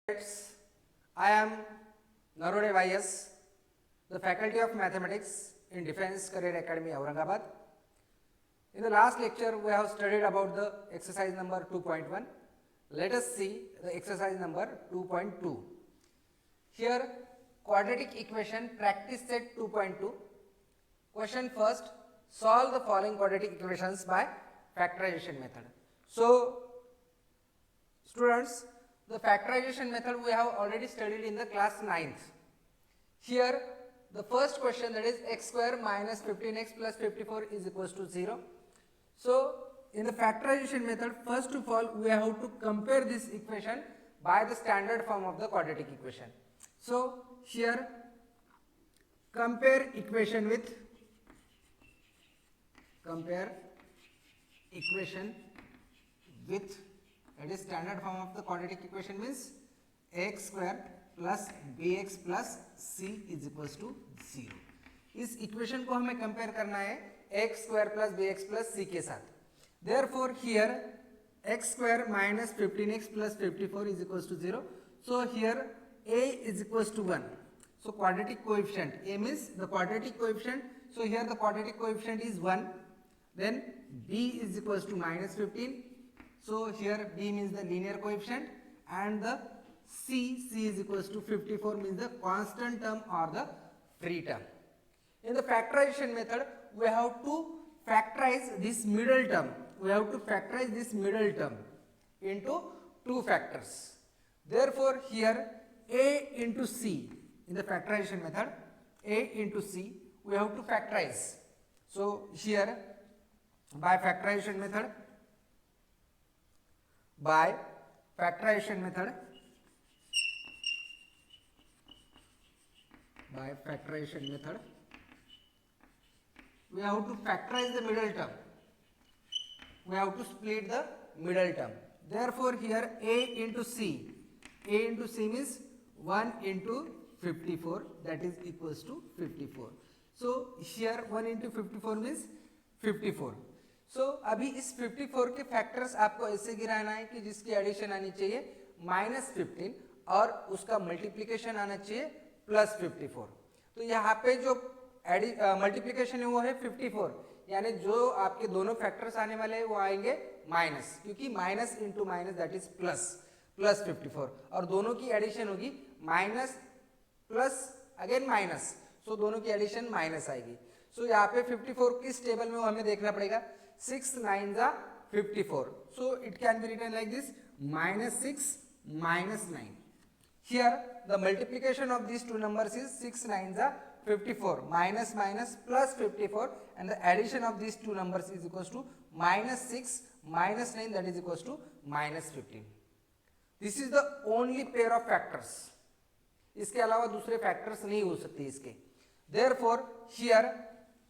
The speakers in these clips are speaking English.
I am Narode YS, the Faculty of Mathematics in Defence Career Academy, Aurangabad. In the last lecture, we have studied about the exercise number 2.1. Let us see the exercise number 2.2. Here, quadratic equation practice set 2.2. Question first, solve the following quadratic equations by factorization method. So, students, the factorization method we have already studied in the class 9th. Here, the first question, that is x square minus 15x plus 54 is equals to 0. So, in the factorization method, first of all, we have to compare this equation by the standard form of the quadratic equation. So, here, compare equation with that is standard form of the quadratic equation means ax square plus bx plus c is equals to 0. इस equation को हमें compare करना है x square plus bx plus c के साथ. Therefore here x square minus 15x plus 54 is equals to 0. So here a is equals to 1. So quadratic coefficient, a means the quadratic coefficient. So here the quadratic coefficient is 1. Then b is equals to minus 15. So here b means the linear coefficient, and the c is equals to 54 means the constant term or the free term. In the factorization method, we have to factorize this middle term. We have to factorize this middle term into two factors. Therefore, here a into c, in the factorization method, a into c, we have to factorize. So here by factorization method, we have to factorize the middle term. We have to split the middle term. Therefore, here a into c means 1 into 54, that is equals to 54. So here 1 into 54 means 54. So अभी इस 54 के factors आपको ऐसे गिराना है कि जिसकी addition आनी चाहिए -15 और उसका मल्टीप्लिकेशन आना चाहिए +54. तो यहाँ पे जो मल्टीप्लिकेशन है वो है 54, यानी जो आपके दोनों फैक्टर्स आने वाले हैं वो आएंगे माइनस, क्योंकि minus into minus that is plus 54, और दोनों की एडिशन होगी माइनस प्लस अगेन माइनस. सो दोनों की एडिशन माइनस आएगी. सो यहाँ पे 54 किस टेबल में वो हमें देखना पड़ेगा. 6 9 जा 54. So it can be written like this, -6 -9. Here the multiplication of these two numbers is 6 9 जा 54, minus minus plus 54, and the addition of these two numbers is equals to -6 -9, that is equals to -15. This is the only pair of factors. इसके अलावा दूसरे factors नहीं हो सकते इसके. Therefore here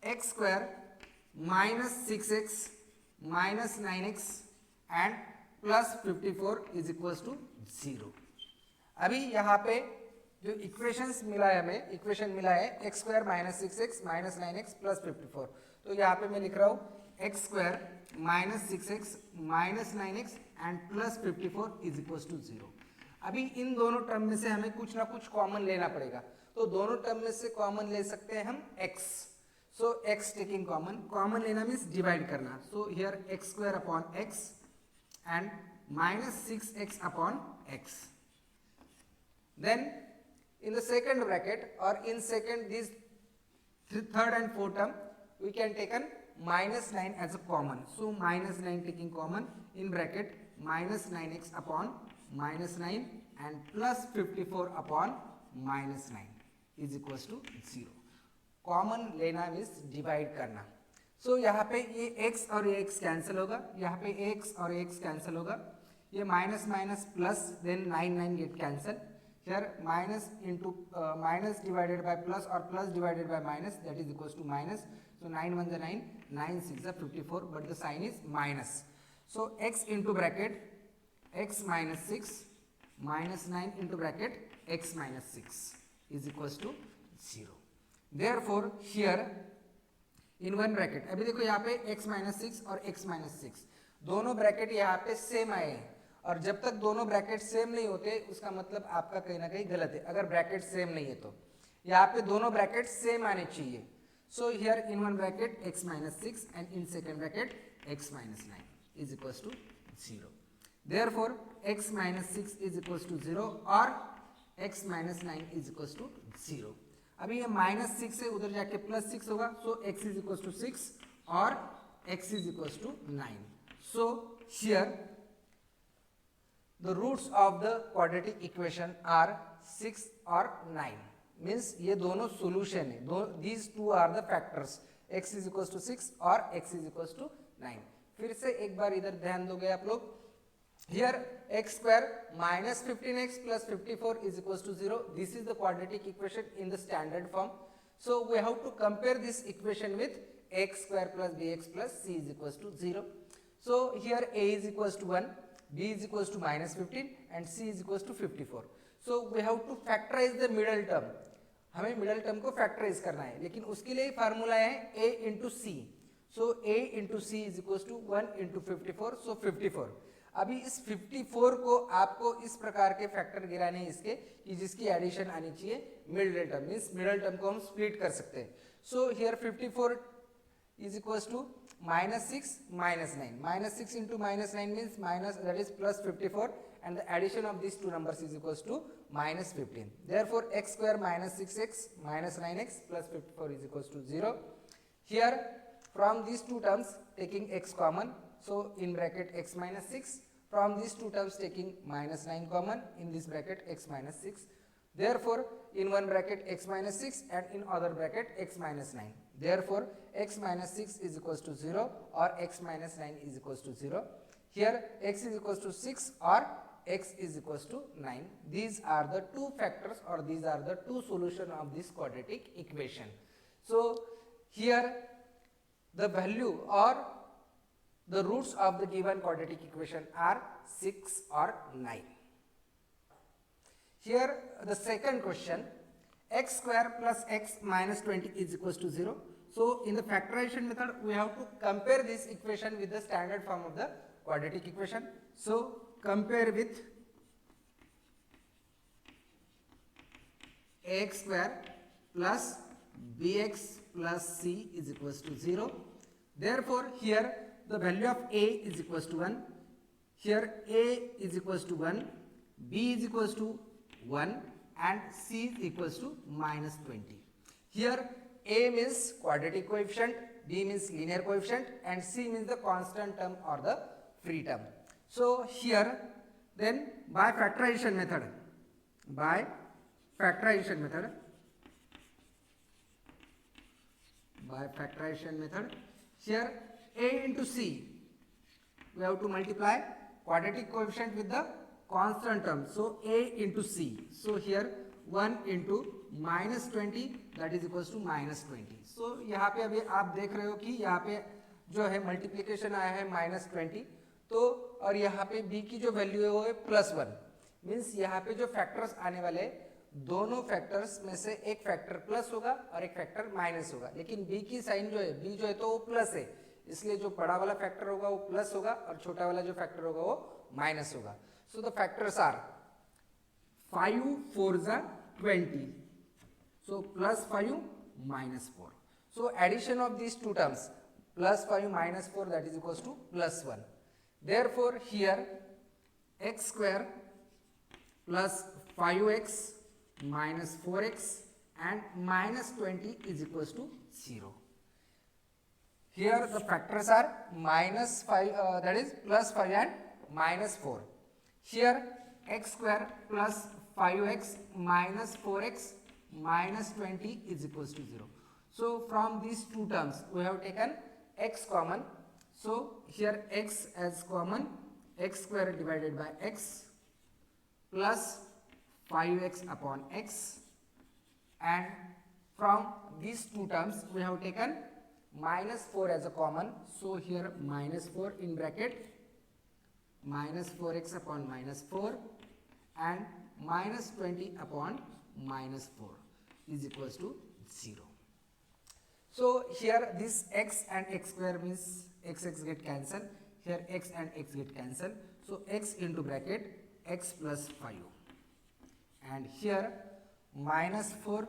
x square minus 6x minus 9x and plus 54 is equals to 0. अभी यहाँ पे जो इक्वेशंस मिला है हमें, इक्वेशन मिला है x square minus 6x minus 9x plus 54. तो यहाँ पे मैं लिख रहा हूँ x square minus 6x minus 9x and plus 54 is equals to 0. अभी इन दोनों टर्म में से हमें कुछ ना कुछ कॉमन लेना पड़ेगा. तो दोनों टर्म में से कॉमन ले सकते हैं हम x. So x taking common लेना means divide करना. So here x square upon x and minus 6x upon x. Then in the second bracket or in second this third and fourth term we can take an minus 9 as a common. So minus 9 taking common, in bracket minus 9x upon minus 9 and plus 54 upon minus 9 is equals to 0. Common लेना means divide करना. सो यहाँ पे ये x और ये x cancel होगा, यहाँ पे x और x कैंसिल होगा, ये minus minus plus, then 9 9 get cancel. Here minus into minus divided by plus और plus divided by minus, that is equals to minus. So 9 1 9, 9 6 54, but the sign is minus. So x into bracket x minus 6 minus 9 into bracket x minus 6 is equals to 0. Therefore here in one bracket, अभी देखो यहाँ पे x minus 6 और x minus 6 दोनों bracket यहाँ पे same आए हैं, और जब तक दोनों ब्रैकेट सेम नहीं होते उसका मतलब आपका कहीं ना कहीं गलत है, अगर ब्रैकेट सेम नहीं है तो यहाँ पे दोनों ब्रैकेट सेम आने चाहिए. So here in one bracket x minus 6 and in second bracket x minus 9 is equals to 0. Therefore x minus 6 is equals to 0 or x minus 9 is equals to 0. अभी ये minus 6 से उधर जाके plus 6 होगा, so x is equals to 6 और x is equals to 9. So here the roots of the quadratic equation are 6 or 9. Means ये दोनों solution है, these two are the factors, x is equal to 6 और x is equal to 9. फिर से एक बार इधर ध्यान दोगे आप लोग. Here x square minus 15x plus 54 is equal to 0. This is the quadratic equation in the standard form. So we have to compare this equation with x square plus bx plus c is equal to 0. So here a is equal to 1, b is equal to minus 15 and c is equal to 54. So we have to factorise the middle term. हमें middle term को factorise करना है, लेकिन उसके लिए formula है a into c. So a into c is equal to 1 into 54, so 54. अभी इस 54 को आपको इस प्रकार के फैक्टर गिराने हैं इसके कि जिसकी एडिशन आनी चाहिए middle term, means middle term को हम स्प्लिट कर सकते हैं. So here 54 is equals to minus 6 minus 9. Minus 6 into minus 9 means minus, that is plus 54, and the addition of these two numbers is equals to minus 15. Therefore x square minus 6x minus 9x plus 54 is equals to 0. Here from these two terms taking x common, so in bracket x minus 6, from these two terms taking minus 9 common, in this bracket x minus 6. Therefore in one bracket x minus 6 and in other bracket x minus 9. Therefore x minus 6 is equals to 0 or x minus 9 is equals to 0. Here x is equals to 6 or x is equals to 9. These are the two factors or these are the two solutions of this quadratic equation. So here the value or the roots of the given quadratic equation are 6 or 9. Here the second question, x square plus x minus 20 is equals to 0. So in the factorization method we have to compare this equation with the standard form of the quadratic equation. So compare with ax square plus bx plus c is equals to 0. Therefore here the value of a is equals to 1. Here a is equals to 1, b is equals to 1 and c is equals to minus 20. Here a means quadratic coefficient, b means linear coefficient and c means the constant term or the free term. So here then by factorization method, here a into c, we have to multiply quadratic coefficient with the constant term, so a into c. So here 1 into minus 20 that is equals to minus 20. So यहाँ पे अभी आप देख रहे हो कि यहाँ पे जो है मल्टीप्लिकेशन आया है minus 20, तो और यहाँ पे b की जो वैल्यू है वो है प्लस 1. मीन्स यहाँ पे जो फैक्टर्स आने वाले दोनों फैक्टर्स में से एक फैक्टर प्लस होगा और एक फैक्टर माइनस होगा, लेकिन b की साइन जो है b जो है तो वो प्लस है, इसलिए जो बड़ा वाला फैक्टर होगा वो प्लस होगा और छोटा वाला जो फैक्टर होगा वो माइनस होगा. So the factors are 5 4 is 20. So plus 5 minus 4. So addition of these two terms plus 5 minus 4 that is equals to plus 1. Therefore here x square plus 5x minus 4x and minus 20 is equals to 0. Here the factors are minus 5 that is plus 5 and minus 4. Here x square plus 5x minus 4x minus 20 is equals to 0. So from these two terms we have taken x common. So here x as common, x square divided by x plus 5x upon x, and from these two terms we have taken minus 4 as a common. So here minus 4 in bracket minus 4x upon minus 4 and minus 20 upon minus 4 is equals to 0. So here this x and x square means x get cancelled, here x and x get cancelled. So x into bracket x plus 5, and here minus 4.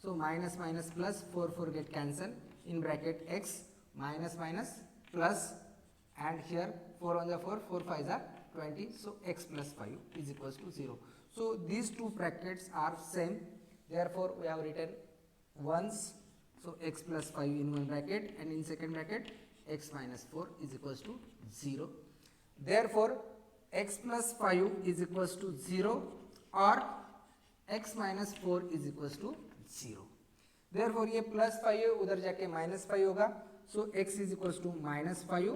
So minus minus plus, 4 get cancelled, in bracket x minus minus plus, and here 4 on the 4, 4 5 are 20. So x plus 5 is equals to 0. So these two brackets are same, therefore we have written once. So x plus 5 in one bracket, and in second bracket x minus 4 is equals to 0. Therefore x plus 5 is equals to 0 or x minus 4 is equals to 0. Therefore ये plus 5 उधर जाके minus 5 होगा. So x is equals to minus 5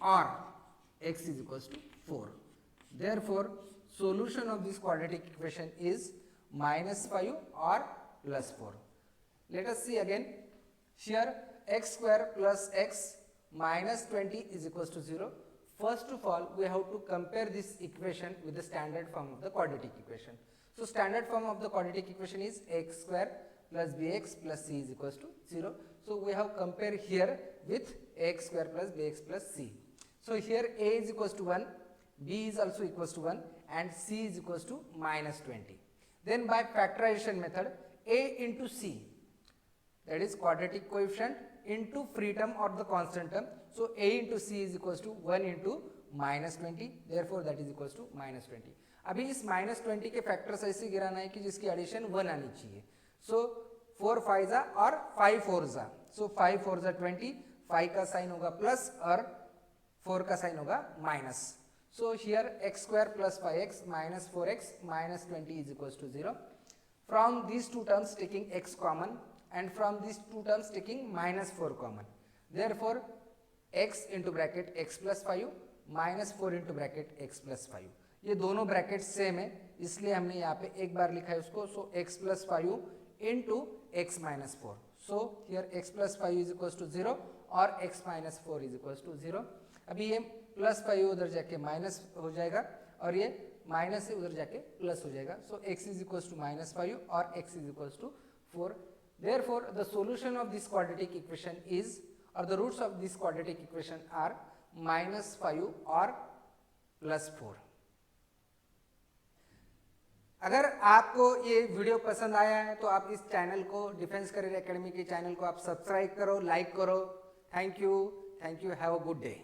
or x is equals to 4. Therefore solution of this quadratic equation is minus 5 or plus 4. Let us see again. Here x square plus x minus 20 is equals to 0. First of all, we have to compare this equation with the standard form of the quadratic equation. So standard form of the quadratic equation is x square plus bx plus c is equals to 0. So we have compared here with x square plus bx plus c. So here a is equals to 1, b is also equals to 1, and c is equals to minus 20. Then by factorization method, a into c, that is quadratic coefficient into free term or the constant term. So a into c is equals to 1 into minus 20. Therefore that is equals to minus 20. अभी इस minus 20 के factors ऐसे गिराना है कि जिसकी addition 1 आनी चाहिए. सो 4 5 और 5 4 जा. सो 5 4 जा 20, 5 का साइन होगा प्लस और 4 का साइन होगा minus. So here x square plus 5x minus 4x minus 20 is equals to 0. From these two terms taking x common, and from these two terms taking minus 4 common. Therefore x into bracket x plus 5 minus 4 into bracket x plus 5. ये दोनों bracket same है, इसलिए हमने यहाँ पे एक बार लिखा है उसको. सो x plus 5 into x minus 4. So here x plus 5 is equals to 0 और x minus 4 is equals to 0. अभी ये प्लस 5 उधर जाके माइनस हो जाएगा और ये माइनस से उधर जाके प्लस हो जाएगा. सो x is equals to minus 5 और x is equals to 4. Therefore the solution of this quadratic equation is, or the roots of this quadratic equation are minus 5 और plus 4. अगर आपको ये वीडियो पसंद आया है तो आप इस चैनल को, डिफेंस करियर एकेडमी के चैनल को आप सब्सक्राइब करो, लाइक करो. Thank you, have a good day.